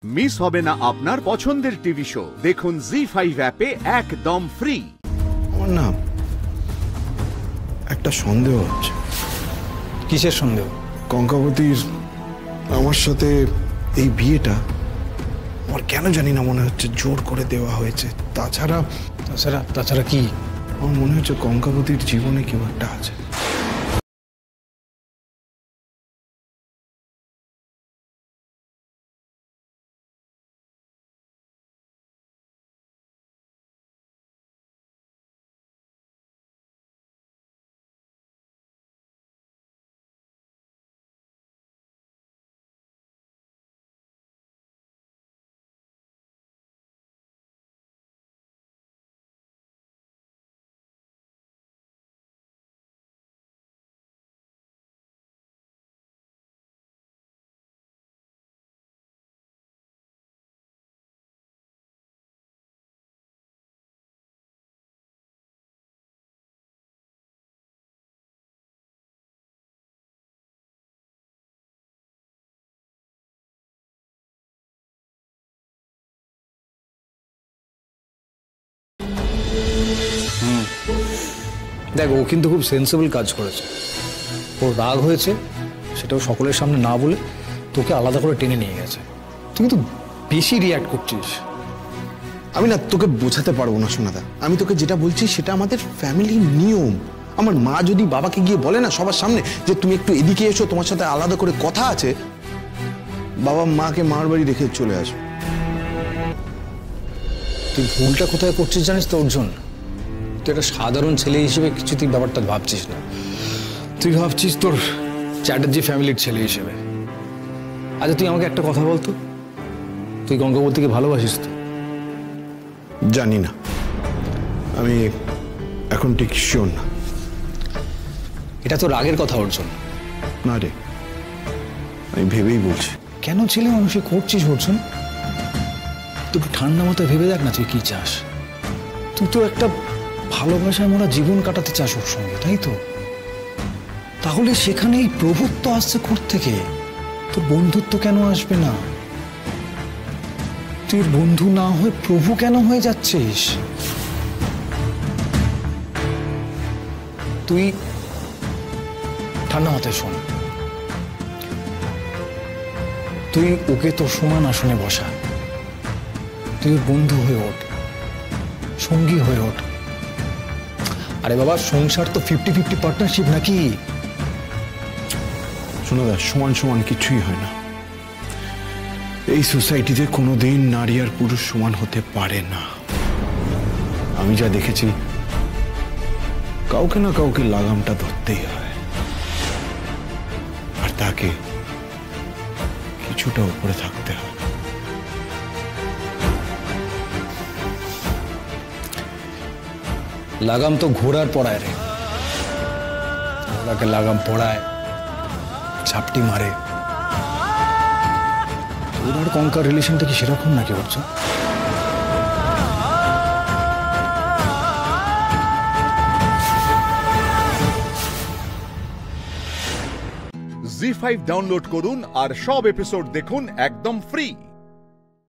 Miss হবে না আপনার পছন্দের টিভি শো। দেখুন জি5 অ্যাপে একদম ফ্রি। আমার না একটা সন্দেহ হচ্ছে। কিসের সন্দেহ? কঙ্কাবতীর আমার সাথে এই বিয়েটা আমার কেন জানি না মনে হচ্ছে জোর করে দেওয়া হয়েছে। তাছাড়া কি? আমার মনে হচ্ছে কঙ্কাবতীর জীবনে কেউ একটা আছে। দেখ, ও কিন্তু খুব সেন্সিবল কাজ করেছে। ওর রাগ হয়েছে, সেটাও সকলের সামনে না বলে তোকে আলাদা করে টেনে নিয়ে গেছে। তুই কিন্তু বেশি রিয়াক্ট করছিস। আমি না তোকে বোঝাতে পারবো না সোনাদা। আমি তোকে যেটা বলছি সেটা আমাদের ফ্যামিলির নিয়ম। আমার মা যদি বাবাকে গিয়ে বলে না সবার সামনে যে তুমি একটু এদিকে এসো, তোমার সাথে আলাদা করে কথা আছে, বাবা মাকে মার বাড়ি রেখে চলে আসবে। তুই ভুলটা কোথায় করছিস জানিস তো অর্জুন? তুই একটা সাধারণ ছেলে হিসেবে কিছু তুই ব্যাপারটা ভাবছিস না। তুই ভাবছিস তোর চ্যাটার্জি ফ্যামিলির ছেলে হিসেবে। আচ্ছা, তুই আমাকে একটা কথা বলতো, তুই গঙ্গাবতীকে ভালোবাসিস তো? জানি না, আমি এখন ঠিক শিওর না। এটা তো রাগের কথা অর্জুন। না রে, আমি ভেবেই বলছি। কেন ছেলে মানুষই করছিস অর্জুন? তুই ঠান্ডা মাথায় ভেবে দেখ না তুই কি চাস। তুই তো একটা ভালোবাসায় মোরা জীবন কাটাতে চাস ওর সঙ্গে, তাই তো? তাহলে সেখানে এই প্রভুত্ব আসছে কোত্থেকে? তোর বন্ধুত্ব কেন আসবে না? তুই বন্ধু না হয়ে প্রভু কেন হয়ে যাচ্ছিস? তুই ঠান্ডা মাথায় শোন, তুই ওকে তোর সমান আসনে বসা। তুই ওর বন্ধু হয়ে ওঠ, সঙ্গী হয়ে ওঠ। আরে বাবা, সংসার তো 50-50 পার্টনারশিপ নাকি? শোনো দা, সমান সমান কিছুই হয় না। এই সোসাইটিতে কোনোদিন নারী আর পুরুষ সমান হতে পারে না। আমি যা দেখেছি, কাউকে না কাউকে লাগামটা ধরতেই হয়, আর তাকে কিছুটা উপরে থাকতে হয়। লাগাম তো ঘোড়ার পড়ায় রে। ঘোড়াকে লাগাম পড়ায়, ঝাপটি মারে। ওনার কঙ্কার রিলেশনটা কি সেরকম নাকি অর্জুন? জি5 ডাউনলোড করুন আর সব এপিসোড দেখুন একদম ফ্রি।